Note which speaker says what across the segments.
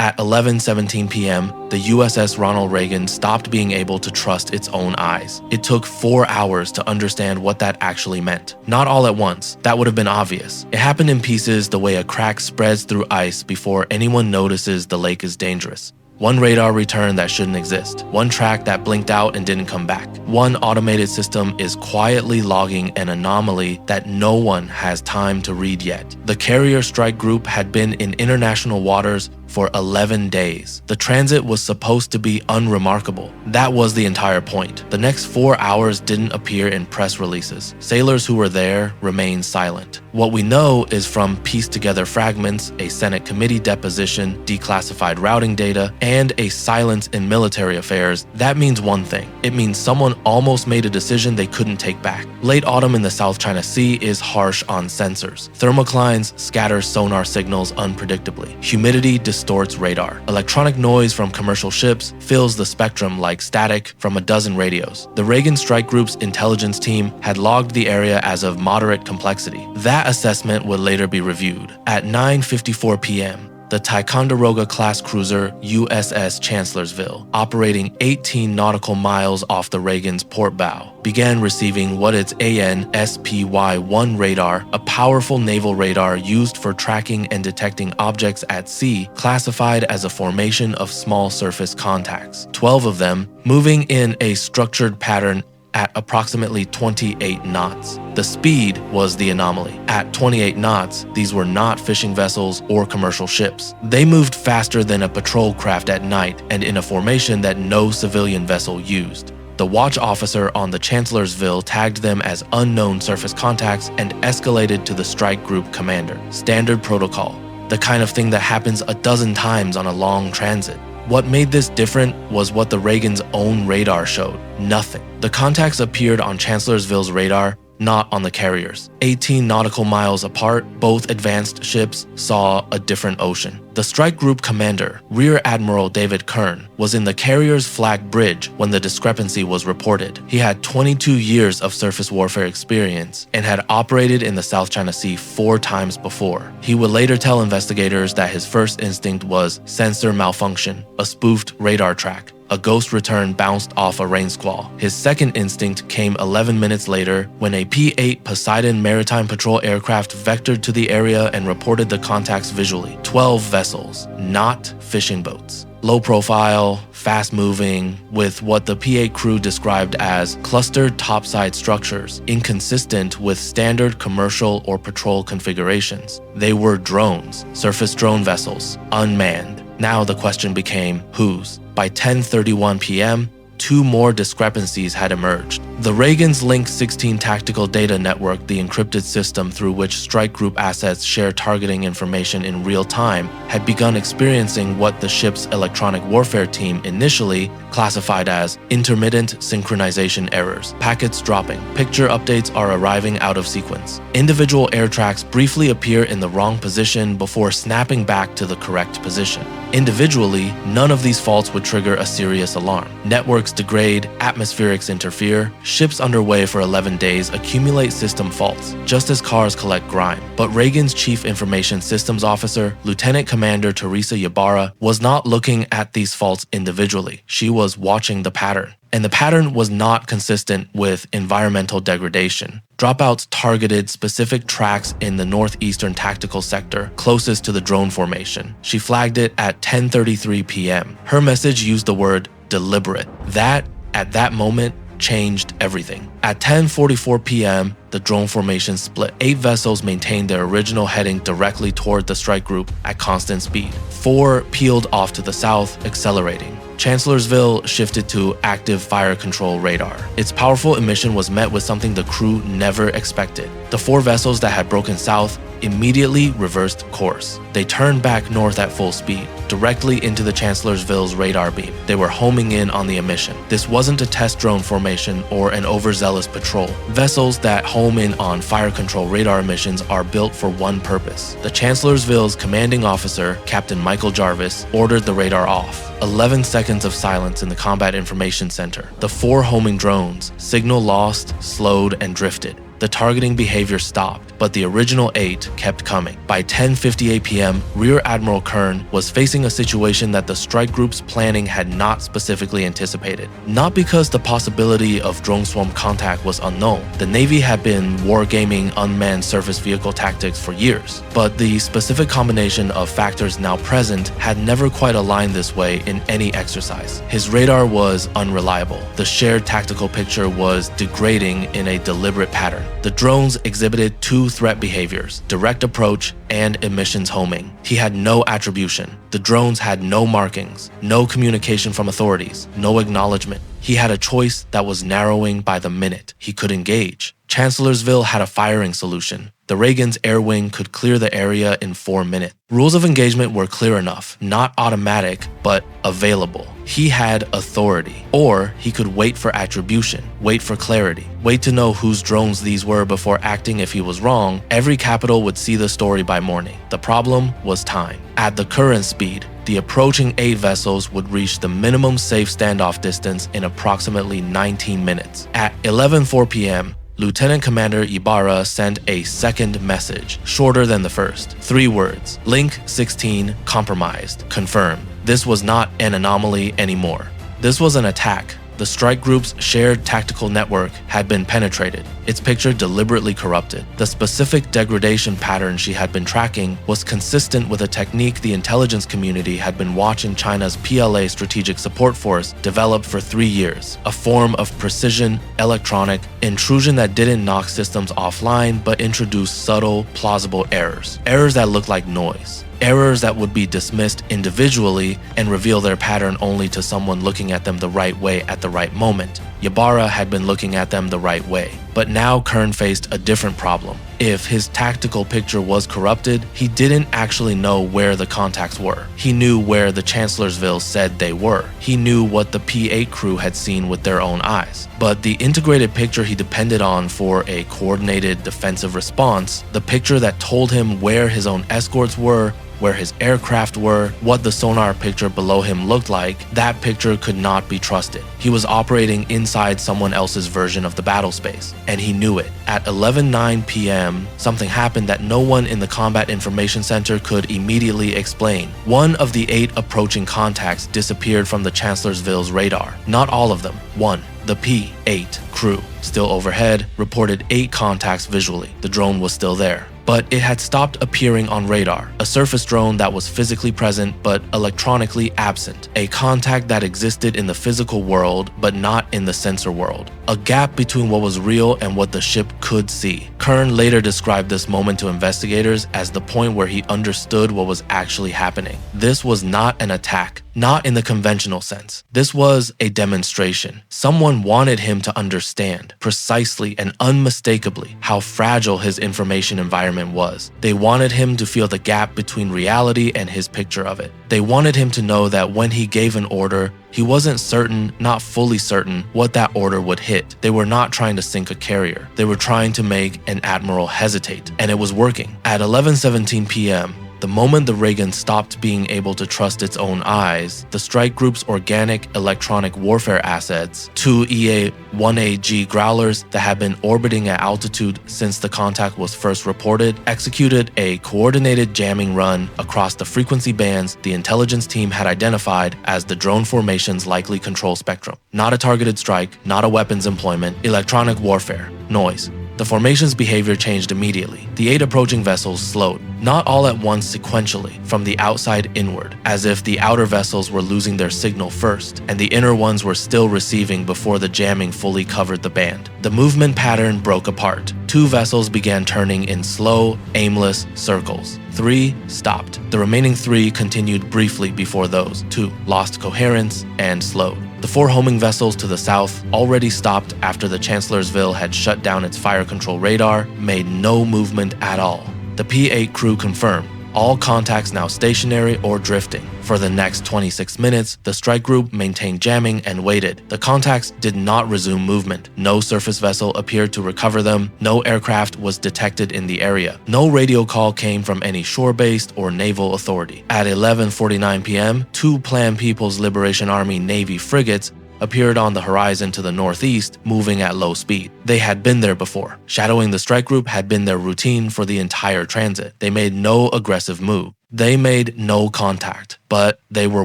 Speaker 1: At 11:17 p.m., the USS Ronald Reagan stopped being able to trust its own eyes. It took 4 hours to understand what that actually meant. Not all at once, that would have been obvious. It happened in pieces the way a crack spreads through ice before anyone notices the lake is dangerous. One radar return that shouldn't exist. One track that blinked out and didn't come back. One automated system is quietly logging an anomaly that no one has time to read yet. The carrier strike group had been in international waters for 11 days. The transit was supposed to be unremarkable. That was the entire point. The next 4 hours didn't appear in press releases. Sailors who were there remained silent. What we know is from pieced together fragments, a Senate committee deposition, declassified routing data, and a silence in military affairs. That means one thing. It means someone almost made a decision they couldn't take back. Late autumn in the South China Sea is harsh on sensors. Thermoclines scatter sonar signals unpredictably. Humidity distorts radar. Electronic noise from commercial ships fills the spectrum like static from a dozen radios. The Reagan Strike Group's intelligence team had logged the area as of moderate complexity. That assessment would later be reviewed. At 9:54 p.m., the Ticonderoga-class cruiser USS Chancellorsville, operating 18 nautical miles off the Reagan's port bow, began receiving what its AN-SPY-1 radar, a powerful naval radar used for tracking and detecting objects at sea, classified as a formation of small surface contacts, 12 of them moving in a structured pattern at approximately 28 knots. The speed was the anomaly. At 28 knots, these were not fishing vessels or commercial ships. They moved faster than a patrol craft at night and in a formation that no civilian vessel used. The watch officer on the Chancellorsville tagged them as unknown surface contacts and escalated to the strike group commander. Standard protocol, the kind of thing that happens a dozen times on a long transit. What made this different was what the Reagan's own radar showed: nothing. The contacts appeared on Chancellorsville's radar, not on the carriers. 18 nautical miles apart, both advanced ships saw a different ocean. The strike group commander, Rear Admiral David Kern, was in the carrier's flag bridge when the discrepancy was reported. He had 22 years of surface warfare experience and had operated in the South China Sea 4 times before. He would later tell investigators that his first instinct was sensor malfunction, a spoofed radar track. A ghost return bounced off a rain squall. His second instinct came 11 minutes later when a P-8 Poseidon Maritime Patrol aircraft vectored to the area and reported the contacts visually. 12 vessels, not fishing boats. Low profile, fast moving, with what the P-8 crew described as clustered topside structures, inconsistent with standard commercial or patrol configurations. They were drones, surface drone vessels, unmanned. Now the question became, whose? By 10:31 p.m., 2 more discrepancies had emerged. The Reagan's Link 16 tactical data network, the encrypted system through which strike group assets share targeting information in real time, had begun experiencing what the ship's electronic warfare team initially classified as intermittent synchronization errors. Packets dropping. Picture updates are arriving out of sequence. Individual air tracks briefly appear in the wrong position before snapping back to the correct position. Individually, none of these faults would trigger a serious alarm. Networks degrade, atmospherics interfere, ships underway for 11 days accumulate system faults, just as cars collect grime. But Reagan's Chief Information Systems Officer, Lieutenant Commander Teresa Ybarra, was not looking at these faults individually. She was watching the pattern. And the pattern was not consistent with environmental degradation. Dropouts targeted specific tracks in the northeastern tactical sector closest to the drone formation. She flagged it at 10:33 p.m. Her message used the word deliberate. That, at that moment, changed everything. At 10:44 p.m., the drone formation split. 8 vessels maintained their original heading directly toward the strike group at constant speed. 4 peeled off to the south, accelerating. Chancellorsville shifted to active fire control radar. Its powerful emission was met with something the crew never expected. The 4 vessels that had broken south immediately reversed course. They turned back north at full speed, directly into the Chancellorsville's radar beam. They were homing in on the emission. This wasn't a test drone formation or an overzealous patrol. Vessels that home in on fire control radar emissions are built for one purpose. The Chancellorsville's commanding officer, Captain Michael Jarvis, ordered the radar off. 11 seconds of silence in the Combat Information Center. The 4 homing drones, signal lost, slowed, and drifted. The targeting behavior stopped. but the original 8 kept coming. By 10:58 p.m., Rear Admiral Kern was facing a situation that the strike group's planning had not specifically anticipated. Not because the possibility of drone swarm contact was unknown. The Navy had been wargaming unmanned surface vehicle tactics for years, but the specific combination of factors now present had never quite aligned this way in any exercise. His radar was unreliable. The shared tactical picture was degrading in a deliberate pattern. The drones exhibited two threat behaviors: direct approach and emissions homing. He had no attribution. The drones had no markings, no communication from authorities, no acknowledgement. He had a choice that was narrowing by the minute. He could engage. Chancellorsville had a firing solution. The Reagan's air wing could clear the area in 4 minutes. Rules of engagement were clear enough, not automatic, but available. He had authority. Or he could wait for attribution, wait for clarity, wait to know whose drones these were before acting. If he was wrong, every capital would see the story by morning. The problem was time. At the current speed, the approaching 8 vessels would reach the minimum safe standoff distance in approximately 19 minutes. At 11:04 p.m., Lieutenant Commander Ibarra sent a second message, shorter than the first. 3 words: Link 16 compromised. Confirmed. This was not an anomaly anymore. This was an attack. The strike group's shared tactical network had been penetrated, its picture deliberately corrupted. The specific degradation pattern she had been tracking was consistent with a technique the intelligence community had been watching China's PLA Strategic Support Force develop for 3 years, a form of precision, electronic intrusion that didn't knock systems offline but introduced subtle, plausible errors. Errors that looked like noise. Errors that would be dismissed individually and reveal their pattern only to someone looking at them the right way at the right moment. Ibarra had been looking at them the right way. But now Kern faced a different problem. If his tactical picture was corrupted, he didn't actually know where the contacts were. He knew where the Chancellorsville said they were. He knew what the P-8 crew had seen with their own eyes. But the integrated picture he depended on for a coordinated defensive response, the picture that told him where his own escorts were, where his aircraft were, what the sonar picture below him looked like, that picture could not be trusted. He was operating inside someone else's version of the battle space, and he knew it. At 11:09 p.m., something happened that no one in the Combat Information Center could immediately explain. One of the 8 approaching contacts disappeared from the Chancellorsville's radar. Not all of them. One. The P-8 crew, still overhead, reported 8 contacts visually. The drone was still there, but it had stopped appearing on radar. A surface drone that was physically present but electronically absent. A contact that existed in the physical world but not in the sensor world. A gap between what was real and what the ship could see. Kern later described this moment to investigators as the point where he understood what was actually happening. This was not an attack, not in the conventional sense. This was a demonstration. Someone wanted him to understand precisely and unmistakably how fragile his information environment was. They wanted him to feel the gap between reality and his picture of it. They wanted him to know that when he gave an order, he wasn't certain, not fully certain, what that order would hit. They were not trying to sink a carrier. They were trying to make an admiral hesitate, and it was working. At 11:17 p.m., the moment the Reagan stopped being able to trust its own eyes, the strike group's organic electronic warfare assets, 2 EA-1AG Growlers that had been orbiting at altitude since the contact was first reported, executed a coordinated jamming run across the frequency bands the intelligence team had identified as the drone formation's likely control spectrum. Not a targeted strike, not a weapons employment, electronic warfare, noise. The formation's behavior changed immediately. The 8 approaching vessels slowed, not all at once sequentially, from the outside inward, as if the outer vessels were losing their signal first, and the inner ones were still receiving before the jamming fully covered the band. The movement pattern broke apart. 2 vessels began turning in slow, aimless circles. 3 stopped. The remaining 3 continued briefly before those 2 lost coherence and slowed. The 4 homing vessels to the south, already stopped after the Chancellorsville had shut down its fire control radar, made no movement at all. The P-8 crew confirmed, all contacts now stationary or drifting. For the next 26 minutes, the strike group maintained jamming and waited. The contacts did not resume movement. No surface vessel appeared to recover them. No aircraft was detected in the area. No radio call came from any shore-based or naval authority. At 11:49 p.m., 2 planned People's Liberation Army Navy frigates appeared on the horizon to the northeast, moving at low speed. They had been there before. Shadowing the strike group had been their routine for the entire transit. They made no aggressive move. They made no contact, but they were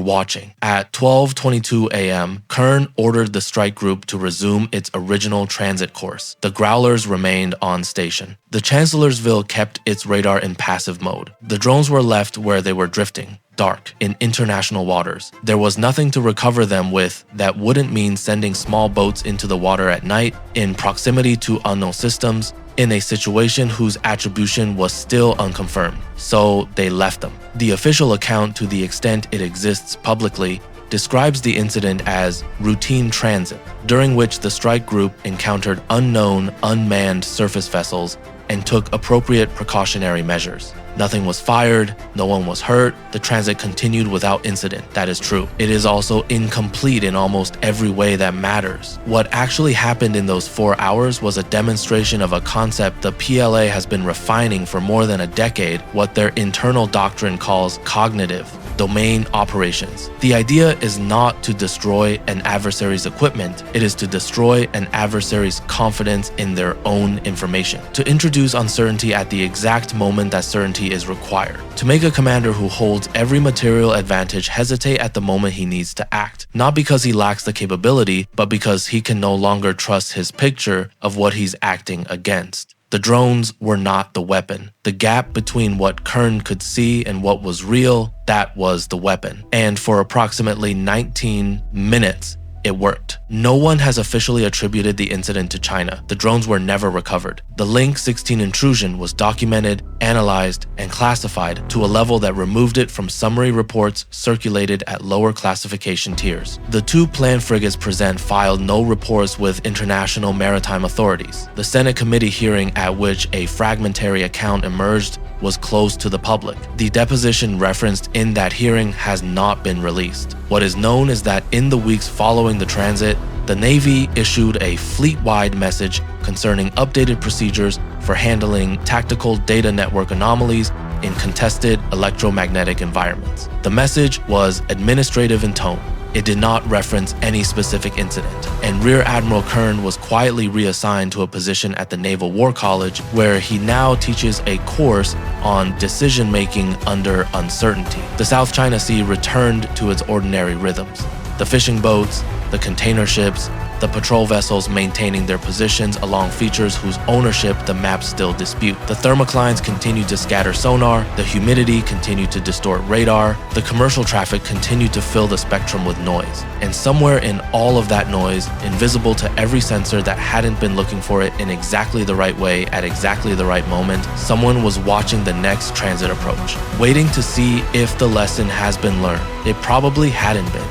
Speaker 1: watching. At 12:22 a.m., Kern ordered the strike group to resume its original transit course. The Growlers remained on station. The Chancellorsville kept its radar in passive mode. The drones were left where they were drifting, dark, in international waters. There was nothing to recover them with that wouldn't mean sending small boats into the water at night, in proximity to unknown systems, in a situation whose attribution was still unconfirmed, so they left them. The official account, to the extent it exists publicly, describes the incident as routine transit, during which the strike group encountered unknown, unmanned surface vessels and took appropriate precautionary measures. Nothing was fired, no one was hurt, the transit continued without incident. That is true. It is also incomplete in almost every way that matters. What actually happened in those 4 hours was a demonstration of a concept the PLA has been refining for more than a decade, what their internal doctrine calls cognitive domain operations. The idea is not to destroy an adversary's equipment, it is to destroy an adversary's confidence in their own information, to introduce uncertainty at the exact moment that certainty is required, to make a commander who holds every material advantage hesitate at the moment he needs to act, not because he lacks the capability, but because he can no longer trust his picture of what he's acting against. The drones were not the weapon. The gap between what Kern could see and what was real, that was the weapon. And for approximately 19 minutes, it worked. No one has officially attributed the incident to China. The drones were never recovered. The Link 16 intrusion was documented, analyzed, and classified to a level that removed it from summary reports circulated at lower classification tiers. The two planned frigates present filed no reports with international maritime authorities. The Senate committee hearing at which a fragmentary account emerged was closed to the public. The deposition referenced in that hearing has not been released. What is known is that in the weeks following the transit, the Navy issued a fleet-wide message concerning updated procedures for handling tactical data network anomalies in contested electromagnetic environments. The message was administrative in tone. It did not reference any specific incident, and Rear Admiral Kern was quietly reassigned to a position at the Naval War College, where he now teaches a course on decision-making under uncertainty. The South China Sea returned to its ordinary rhythms. The fishing boats, the container ships, the patrol vessels maintaining their positions along features whose ownership the maps still dispute. The thermoclines continued to scatter sonar, the humidity continued to distort radar, the commercial traffic continued to fill the spectrum with noise. And somewhere in all of that noise, invisible to every sensor that hadn't been looking for it in exactly the right way at exactly the right moment, someone was watching the next transit approach, waiting to see if the lesson has been learned. It probably hadn't been.